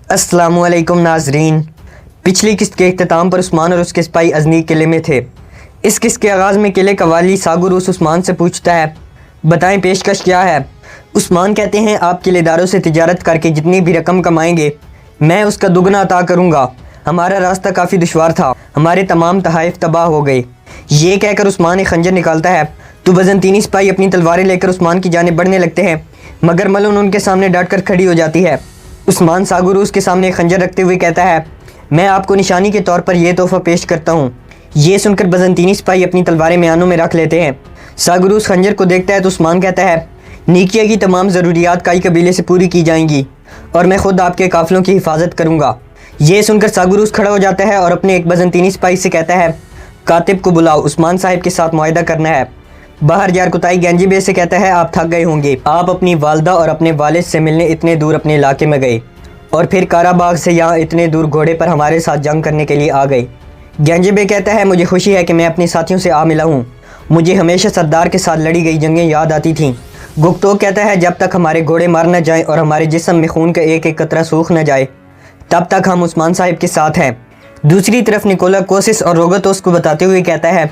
अस्सलामुअलैकुम नाजरीन। पिछली किस्त के इख्तिताम पर उस्मान और उसके सिपाही अजनी किले में थे। इस किस्त के आगाज़ में किले का वाली सागुरूस उस्मान से पूछता है, बताएं पेशकश क्या है। उस्मान कहते हैं, आप किलेदारों से तिजारत करके जितनी भी रकम कमाएंगे मैं उसका दुगना अता करूँगा। हमारा रास्ता काफ़ी दुश्वार था, हमारे तमाम तहाइफ तबाह हो गए। ये कहकर उस्मान एक खंजर निकालता है तो बजंतीनी सिपाही अपनी तलवारें लेकर उस्मान की जानिब बढ़ने लगते हैं, मगर मलन उनके सामने डट कर खड़ी हो जाती है। उस्मान सागुरूस के सामने खंजर रखते हुए कहता है, मैं आपको निशानी के तौर पर यह तोहफा पेश करता हूँ। ये सुनकर बजंतीनी सिपाही अपनी तलवारें म्यानों में रख लेते हैं। सागुरूस खंजर को देखता है तो उस्मान कहता है, नीकिया की तमाम ज़रूरियात काई कबीले से पूरी की जाएंगी और मैं खुद आपके काफिलों की हिफाजत करूँगा। ये सुनकर सागुरूस खड़ा हो जाता है और अपने एक बजंतीनी सिपाही से कहता है, कातिब को बुलाओ, उस्मान साहिब के साथ मुआहदा करना है। बाहर यारकुताई गंजीबे से कहता है, आप थक गए होंगे, आप अपनी वालदा और अपने वालिद से मिलने इतने दूर अपने इलाके में गए और फिर काराबाग से यहाँ इतने दूर घोड़े पर हमारे साथ जंग करने के लिए आ गए। गंजीबे कहता है, मुझे खुशी है कि मैं अपने साथियों से आ मिला हूँ। मुझे हमेशा सरदार के साथ लड़ी गई जंगें याद आती थीं। गुप्तो कहता है, जब तक हमारे घोड़े मार न जाएँ और हमारे जिस्म में खून का एक एक कतरा सूख न जाए तब तक हम उस्मान साहिब के साथ हैं। दूसरी तरफ निकोला कोसिस और रोगतोस को बताते हुए कहता है,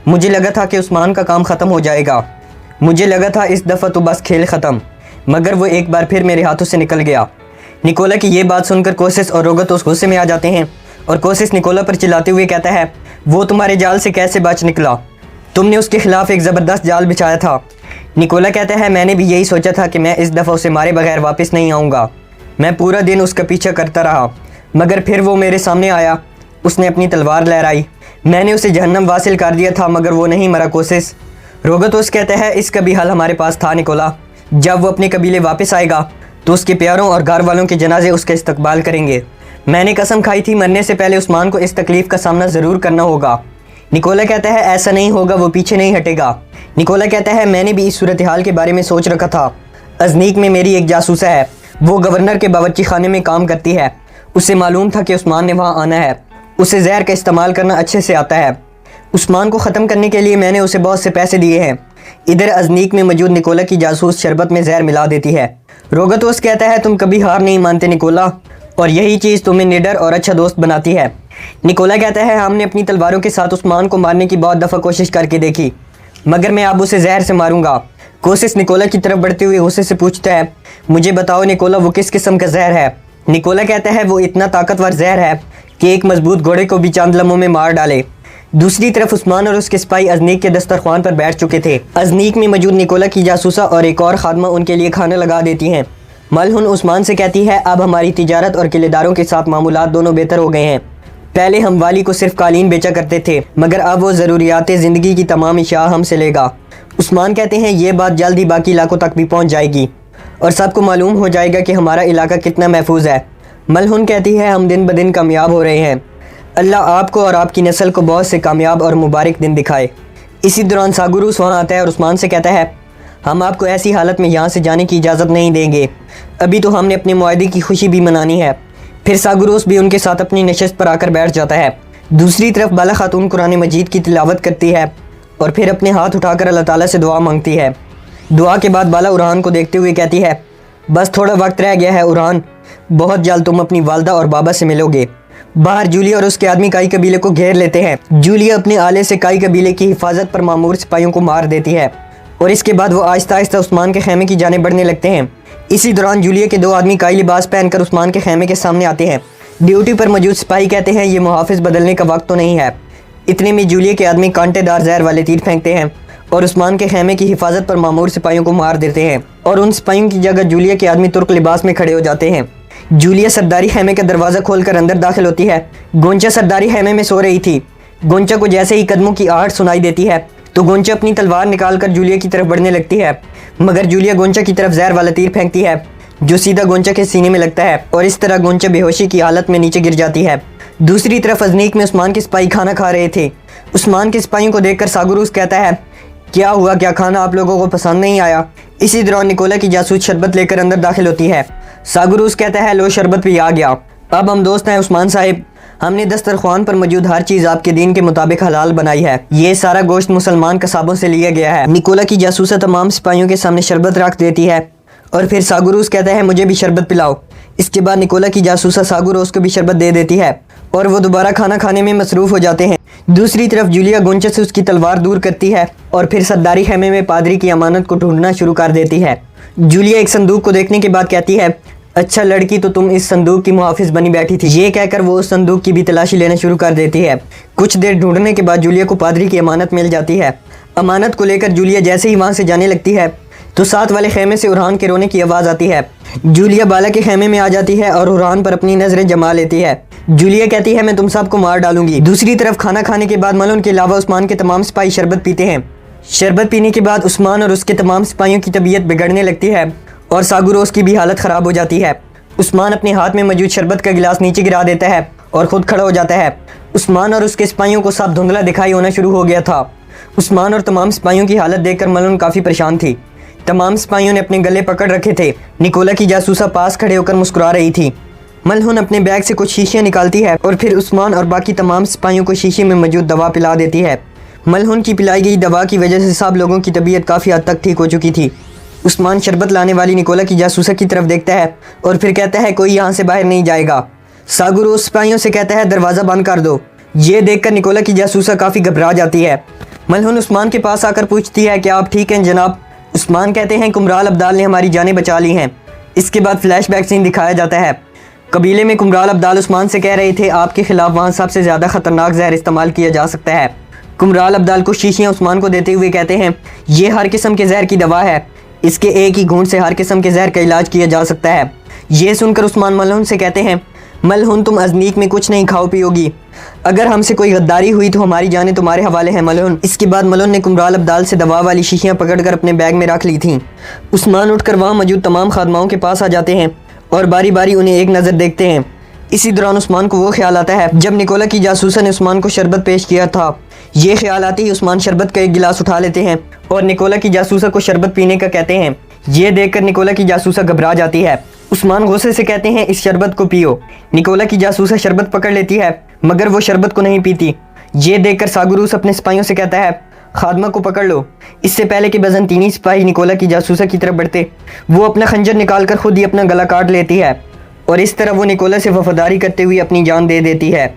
मुझे लगा था कि उस्मान का काम ख़त्म हो जाएगा, मुझे लगा था इस दफ़ा तो बस खेल ख़त्म, मगर वो एक बार फिर मेरे हाथों से निकल गया। निकोला की ये बात सुनकर कोसिस और रोगतोस गुस्से में आ जाते हैं और कोसिस निकोला पर चिल्लाते हुए कहता है, वो तुम्हारे जाल से कैसे बच निकला, तुमने उसके खिलाफ एक ज़बरदस्त जाल बिछाया था। निकोला कहता है, मैंने भी यही सोचा था कि मैं इस दफ़ा उसे मारे बगैर वापस नहीं आऊँगा। मैं पूरा दिन उसका पीछा करता रहा, मगर फिर वो मेरे सामने आया, उसने अपनी तलवार लहराई, मैंने उसे जहन्नम वासिल कर दिया था मगर वो नहीं मरा। कोसिस रोगतोस कहता है, इसका भी हल हमारे पास था निकोला, जब वो अपने कबीले वापस आएगा तो उसके प्यारों और घर वालों के जनाजे उसका इस्तकबाल करेंगे। मैंने कसम खाई थी मरने से पहले उस्मान को इस तकलीफ़ का सामना ज़रूर करना होगा। निकोला कहता है, ऐसा नहीं होगा, वो पीछे नहीं हटेगा। निकोला कहता है, मैंने भी इस सूरत हाल के बारे में सोच रखा था। अजनीक में मेरी एक जासूसा है, वो गवर्नर के बावर्ची खाने में काम करती है। उसे मालूम था कि उस्मान ने वहाँ आना है, उसे जहर का इस्तेमाल करना अच्छे से आता है। उस्मान को ख़त्म करने के लिए मैंने उसे बहुत से पैसे दिए हैं। इधर अजनीक में मौजूद निकोला की जासूस शरबत में जहर मिला देती है। रोगतोस कहता है, तुम कभी हार नहीं मानते निकोला, और यही चीज़ तुम्हें निडर और अच्छा दोस्त बनाती है। निकोला कहता है, हमने अपनी तलवारों के साथ उस्मान को मारने की बहुत दफ़ा कोशिश करके देखी, मगर मैं अब उसे जहर से मारूंगा। कोशिश निकोला की तरफ बढ़ते हुए गुस्से से पूछता है, मुझे बताओ निकोला, वो किस किस्म का जहर है। निकोला कहता है, वो इतना ताकतवर जहर है कि एक मजबूत घोड़े को भी चंद लम्हों में मार डाले। दूसरी तरफ उस्मान और उसके सिपाही अजनीक के दस्तरखान पर बैठ चुके थे। अजनीक में मौजूद निकोला की जासूसा और एक और खादमा उनके लिए खाना लगा देती हैं। मलहुन उस्मान से कहती है, अब हमारी तिजारत और किलेदारों के साथ मामूलात दोनों बेहतर हो गए हैं। पहले हम वाली को सिर्फ कालीन बेचा करते थे, मगर अब वो ज़रूरियात ज़िंदगी की तमाम अशिया हमसे लेगा। उस्मान कहते हैं, ये बात जल्द ही बाकी इलाकों तक भी पहुँच जाएगी और सबको मालूम हो जाएगा कि हमारा इलाका कितना महफूज है। मलहुन कहती है, हम दिन ब दिन कामयाब हो रहे हैं, अल्लाह आपको और आपकी नस्ल को बहुत से कामयाब और मुबारक दिन दिखाए। इसी दौरान सागुरूस वहाँ आता है और उस्मान से कहता है, हम आपको ऐसी हालत में यहाँ से जाने की इजाज़त नहीं देंगे, अभी तो हमने अपने मुआहदे की खुशी भी मनानी है। फिर सागुरूस भी उनके साथ अपनी नशस्त पर आकर बैठ जाता है। दूसरी तरफ बाला खातून कुरान मजीद की तिलावत करती है और फिर अपने हाथ उठाकर अल्लाह ताला से दुआ मांगती है। दुआ के बाद बाला उरहान को देखते हुए कहती है, बस थोड़ा वक्त रह गया है उरहान, बहुत जल्द तुम अपनी वालदा और बाबा से मिलोगे। बाहर जूलिया और उसके आदमी काई कबीले को घेर लेते हैं। जूलिया अपने आले से काई कबीले की हिफाजत पर मामूर सिपाहियों को मार देती है और इसके बाद वो आहिस्ता आहिस्ता उस्मान के खेमे की जाने बढ़ने लगते हैं। इसी दौरान जूलिया के दो आदमी काई लिबास पहनकर उस्मान के खेमे के सामने आते हैं। ड्यूटी पर मौजूद सिपाही कहते हैं, ये मुहाफिज बदलने का वक्त तो नहीं है। इतने में जूलिया के आदमी कांटेदार जहर वाले तीर फेंकते हैं और उस्मान के खेमे की हिफाजत पर मामूर सिपाहियों को मार देते हैं और उन सिपाहियों की जगह जूलिया के आदमी तुर्क लिबास में खड़े हो जाते हैं। जूलिया सरदारी खेमे का दरवाज़ा खोलकर अंदर दाखिल होती है। गोंचा सरदारी खेमे में सो रही थी। गोंचा को जैसे ही कदमों की आहट सुनाई देती है तो गोंचा अपनी तलवार निकालकर जूलिया की तरफ बढ़ने लगती है, मगर जूलिया गोंचा की तरफ जहर वाला तीर फेंकती है जो सीधा गोंचा के सीने में लगता है और इस तरह गोंचा बेहोशी की हालत में नीचे गिर जाती है। दूसरी तरफ अजनीक में उस्मान के सिपाही खाना खा रहे थे। उस्मान के सिपाहियों को देखकर सागुरूस कहता है, क्या हुआ, क्या खाना आप लोगों को पसंद नहीं आया। इसी दौरान निकोला की जासूस शरबत लेकर अंदर दाखिल होती है। सागुरूस कहता है, लो शरबत भी आ गया, अब हम दोस्त हैं उस्मान साहिब, हमने दस्तरखान पर मौजूद हर चीज़ आपके दीन के मुताबिक हलाल बनाई है। ये सारा गोश्त मुसलमान कसाबों से लिया गया है। निकोला की जासूसा तमाम सिपाहियों के सामने शरबत रख देती है और फिर सागुरूस कहता है, मुझे भी शरबत पिलाओ। इसके बाद निकोला की जासूसा सागुरोस को भी शरबत दे देती है और वो दोबारा खाना खाने में मसरूफ़ हो जाते हैं। दूसरी तरफ जूलिया गोंचा से उसकी तलवार दूर करती है और फिर सरदारी खेमे में पादरी की अमानत को ढूंढना शुरू कर देती है। जूलिया एक संदूक को देखने के बाद कहती है, अच्छा लड़की, तो तुम इस संदूक की मुहाफिज बनी बैठी थी। ये कहकर वो उस संदूक की भी तलाशी लेना शुरू कर देती है। कुछ देर ढूंढने के बाद जूलिया को पादरी की अमानत मिल जाती है। अमानत को लेकर जूलिया जैसे ही वहाँ से जाने लगती है तो साथ वाले खेमे से उरहान के रोने की आवाज़ आती है। जूलिया बाला के खेमे में आ जाती है और उरहान पर अपनी नज़रें जमा लेती है। जूलिया कहती है, मैं तुम सबको मार डालूंगी। दूसरी तरफ खाना खाने के बाद मलून के अलावा उस्मान के तमाम सिपाही शरबत पीते हैं। शरबत पीने के बाद उस्मान और उसके तमाम सिपाहियों की तबीयत बिगड़ने लगती है और सागुरोस की भी हालत ख़राब हो जाती है। उस्मान अपने हाथ में मौजूद शरबत का गिलास नीचे गिरा देता है और ख़ुद खड़ा हो जाता है। उस्मान और उसके सिपाहियों को सब धुंधला दिखाई होना शुरू हो गया था। उस्मान और तमाम सिपाहियों की हालत देखकर मलून काफ़ी परेशान थी। तमाम सिपाहियों ने अपने गले पकड़ रखे थे। निकोला की जासूसा पास खड़े होकर मुस्कुरा रही थी। मलहून अपने बैग से कुछ शीशियाँ निकालती है और फिर उस्मान और बाकी तमाम सिपाहियों को शीशे में मौजूद दवा पिला देती है। मलहून की पिलाई गई दवा की वजह से सब लोगों की तबीयत काफ़ी हद तक ठीक हो चुकी थी। उस्मान शरबत लाने वाली निकोला की जासूसा की तरफ देखता है और फिर कहता है, कोई यहाँ से बाहर नहीं जाएगा। सागुरोस सिपाहियों से कहता है, दरवाज़ा बंद कर दो। ये देखकर निकोला की जासूसा काफ़ी घबरा जाती है। मलहून उस्मान के पास आकर पूछती है, क्या आप ठीक हैं जनाब? उस्मान कहते हैं, कुमराल अब्दाल ने हमारी जानें बचा ली हैं। इसके बाद फ्लैशबैक सीन दिखाया जाता है। कबीले में कुमराल अब्दाल उस्मान से कह रहे थे, आपके खिलाफ वहाँ सबसे ज़्यादा ख़तरनाक जहर इस्तेमाल किया जा सकता है। कुमराल अब्दाल को शीशियाँ उस्मान को देते हुए कहते हैं, ये हर किस्म के जहर की दवा है, इसके एक ही घूंट से हर किस्म के जहर का इलाज किया जा सकता है। ये सुनकर उस्मान मलहून से कहते हैं, मलहून तुम अजनीक में कुछ नहीं खाओ पियोगी, अगर हमसे कोई गद्दारी हुई तो हमारी जानें तुम्हारे हवाले हैं मलहून। इसके बाद मलहून ने कुमराल अब्दाल से दवा वाली शीशियाँ पकड़कर अपने बैग में रख ली थीं। उस्मान उठकर वहाँ मौजूद तमाम खादमाओं के पास आ जाते हैं और बारी बारी उन्हें एक नज़र देखते हैं। इसी दौरान उस्मान को वो ख्याल आता है जब निकोला की जासूसा ने उस्मान को शरबत पेश किया था। ये ख्याल आते ही उस्मान शरबत का एक गिलास उठा लेते हैं और निकोला की जासूसा को शरबत पीने का कहते हैं। ये देखकर निकोला की जासूसा घबरा जाती है। उस्मान गुस्से से कहते हैं, इस शरबत को पियो। निकोला की जासूसा शरबत पकड़ लेती है मगर वो शरबत को नहीं पीती। ये देखकर सागुरोस अपने सिपाहियों से कहता है, खादमा को पकड़ लो। इससे पहले कि बजंतीनी सिपाही निकोला की जासूसा की तरफ बढ़ते, वो अपना खंजर निकालकर खुद ही अपना गला काट लेती है और इस तरह वो निकोला से वफादारी करते हुए अपनी जान दे देती है।